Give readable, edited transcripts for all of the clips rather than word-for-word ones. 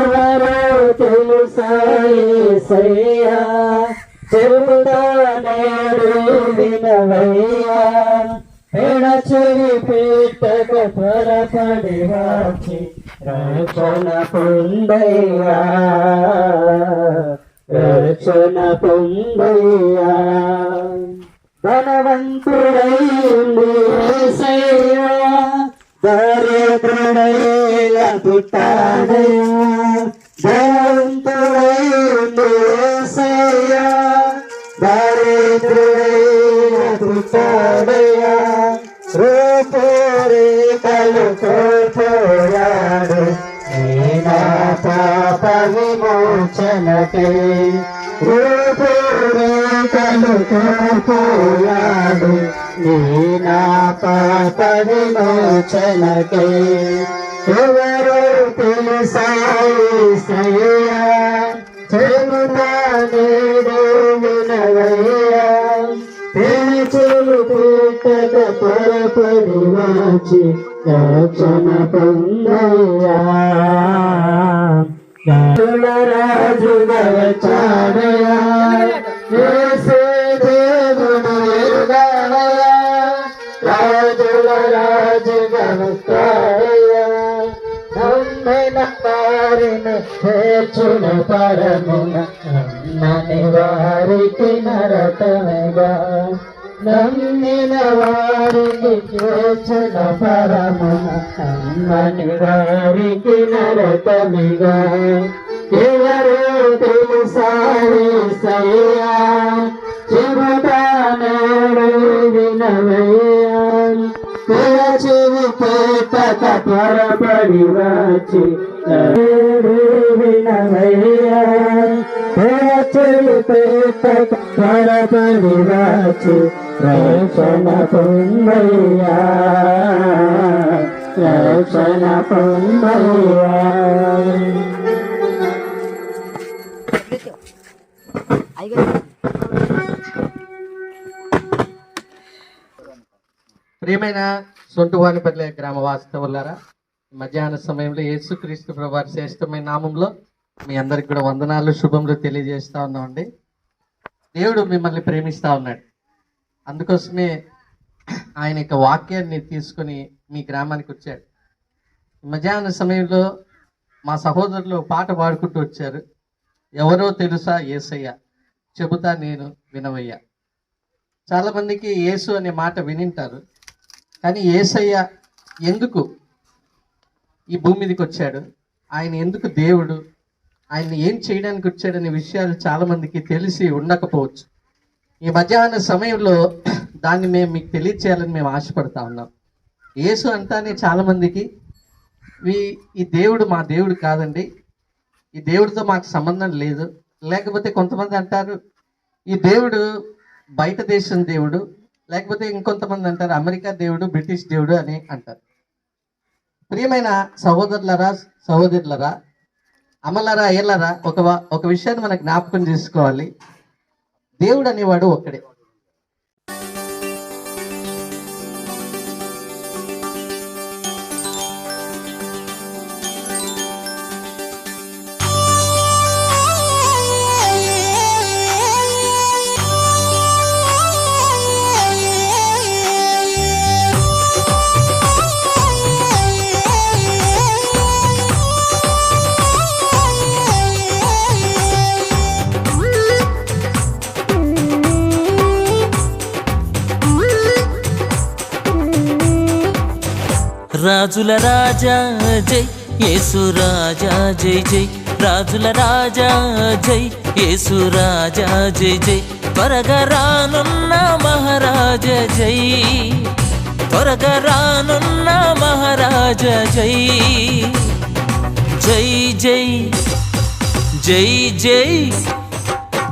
ఎవరో తెలుసా యేసయ్యా చెబుతా నేడు వినవయ్యా ఎడచెవి పెట్టక త్వరపడి వచ్చి రక్షణ పొందయ్యా రక్షణ పొందయ్యా ధనవంతుడైంది యేసయ్యా దరిద్రుడైలా పుట్టాడయ్యా ధనవంతుడైంది యేసయ్యా దరిద్రుడైలా పుట్టాడయ్యా రూపురేఖలు కోల్పోయాడు నా పాప విమోచనకై రూపురేఖలు కోల్పోయాడు నా పాప విమోచనకై ఎవరో తెలుసా యేసయ్యా చెబుతా నేడు వినవయ్యా పిలిచెలు పెట్టక త్వరపడి వచ్చి రక్షణ పొందయ్యా రాజుగా వచ్చాడయ్యా యేసు దేవుడు ఎరుగాడయ్యా రాజుల రాజుగా వస్తాడయ్యా నమ్మిన వారిని చేర్చున పరమున నమ్మిన వారికి నరకముగా నమ్మిన వారికి చేర్చున పరమున నమ్మిన వారికి నరకముగా ఎవరో తెలుసా యేసయ్యా చెబుతా నేడు వినవయ్యా చెవి పెట్టక త్వరపడి వచ్చి వినవయ్యా చెవి పెట్టక త్వరపడి వచ్చి రక్షణ పొందయ్యా రక్షణ పొందయ్యా ప్రియమైన సొంటువానిపల్లి గ్రామ వాస్తవులారా మధ్యాహ్న సమయంలో యేసుక్రీస్తు ప్రభువారి శ్రేష్టమైన నామంలో మీ అందరికి కూడా వందనాలు శుభములు తెలియజేస్తా ఉన్నామండి. దేవుడు మిమ్మల్ని ప్రేమిస్తా ఉన్నాడు. అందుకోసమే ఆయన యొక్క వాక్యాన్ని తీసుకొని మీ గ్రామానికి వచ్చాడు. మధ్యాహ్న సమయంలో మా సహోదరులు పాట పాడుకుంటూ వచ్చారు. ఎవరో తెలుసా యేసయ్య చెబుతా నేను వినవయ్యా. చాలామందికి యేసు అనే మాట వినింటారు, కానీ యేసయ్య ఎందుకు ఈ భూమి మీదకి వచ్చాడు, ఆయన ఎందుకు దేవుడు, ఆయన ఏం చేయడానికి వచ్చాడనే విషయాలు చాలామందికి తెలిసి ఉండకపోవచ్చు. ఈ మధ్యాహ్న సమయంలో దాన్ని మేము మీకు తెలియచేయాలని మేము ఆశపడతా ఉన్నాం. యేసు అంటానే చాలామందికి ఈ దేవుడు మా దేవుడు కాదండి, ఈ దేవుడితో మాకు సంబంధం లేదు. లేకపోతే కొంతమంది అంటారు ఈ దేవుడు బయట దేశం దేవుడు, లేకపోతే ఇంకొంతమంది అంటారు అమెరికా దేవుడు, బ్రిటిష్ దేవుడు అని అంటారు. ప్రియమైన సహోదరులరా సహోదరులరా అమలరా అయ్యలరా ఒక విషయాన్ని మనం జ్ఞాపకం చేసుకోవాలి. దేవుడు అనేవాడు ఒక్కడే. రాజుల రాజా జై యేసు రాజా జై జై రాజుల రాజా జై యేసు రాజా జై జై త్వరగా రానున్న మహారాజ జై త్వరగా రానున్న మహారాజ జై జై జై జై జై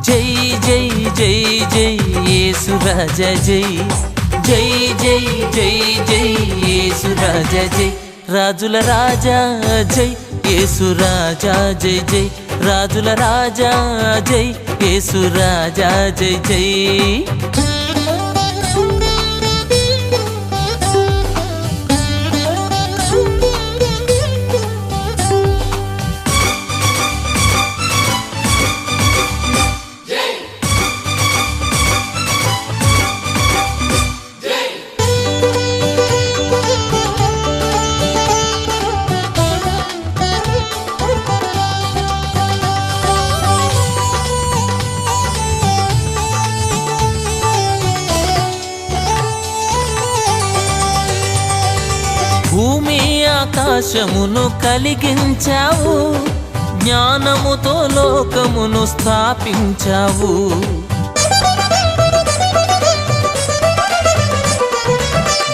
జై జై జై జై యేసు రాజా జై జై జై జై జై యేసు రాజా జై రాజుల రాజా జై యేసు రాజా జై జై రాజుల రాజా జై యేసు రాజా జై జై ఆకాశమును కలిగించావు, జ్ఞానముతో లోకమును స్థాపించావు.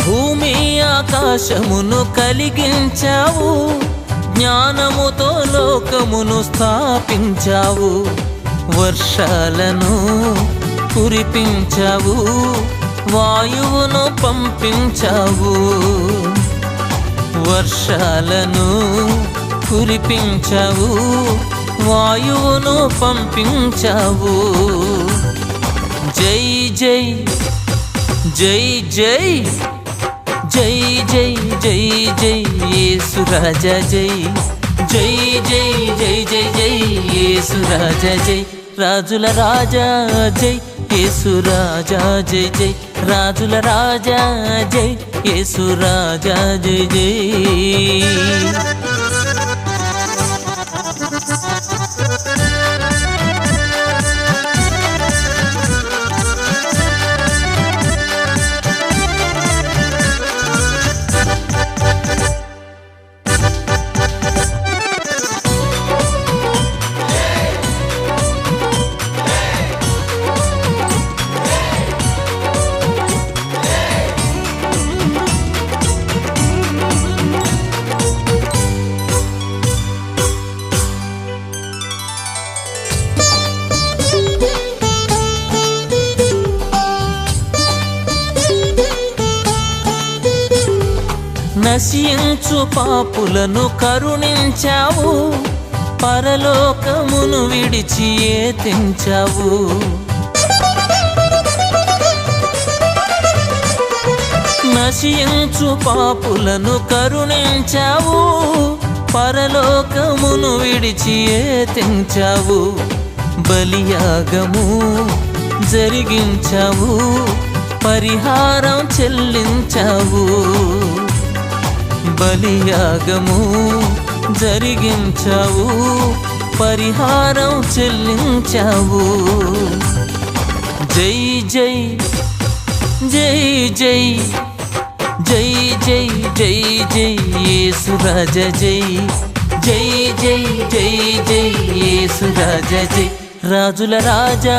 భూమి ఆకాశమును కలిగించావు, జ్ఞానముతో లోకమును స్థాపించావు. వర్షాలను కురిపించావు, వాయువును పంపించావు. వర్షాలను కురిపించావు, వాయువును పంపించావు. జై జై జై జై జై జై జై జై యేసు రాజా జై. జై జై జై జై జై యేసు రాజా జై. రాజుల రాజా జై యేసు రాజా జై జై. రాజుల రాజా జై యేసు రాజా జై జై. నశించు పాపులను కరుణించావు, పరలోకమును విడిచి తెంచావు. నశించు పాపులను కరుణించావు, పరలోకమును విడిచి తెంచావు. బలియాగము జరిగించావు, పరిహారం చెల్లించావు. బలియాగము జరిగించావు, పరిహారం చెల్లించావు. జై జై జై జై జై జై జై జై యేసు రాజా జై. జై జై జై జై యేసు రాజా జై. రాజుల రాజా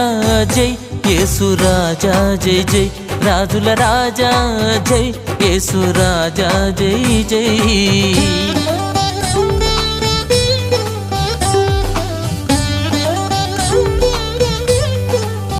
జై యేసు రాజా జై జై. రాజుల రాజా జై యేసు రాజా జై జై.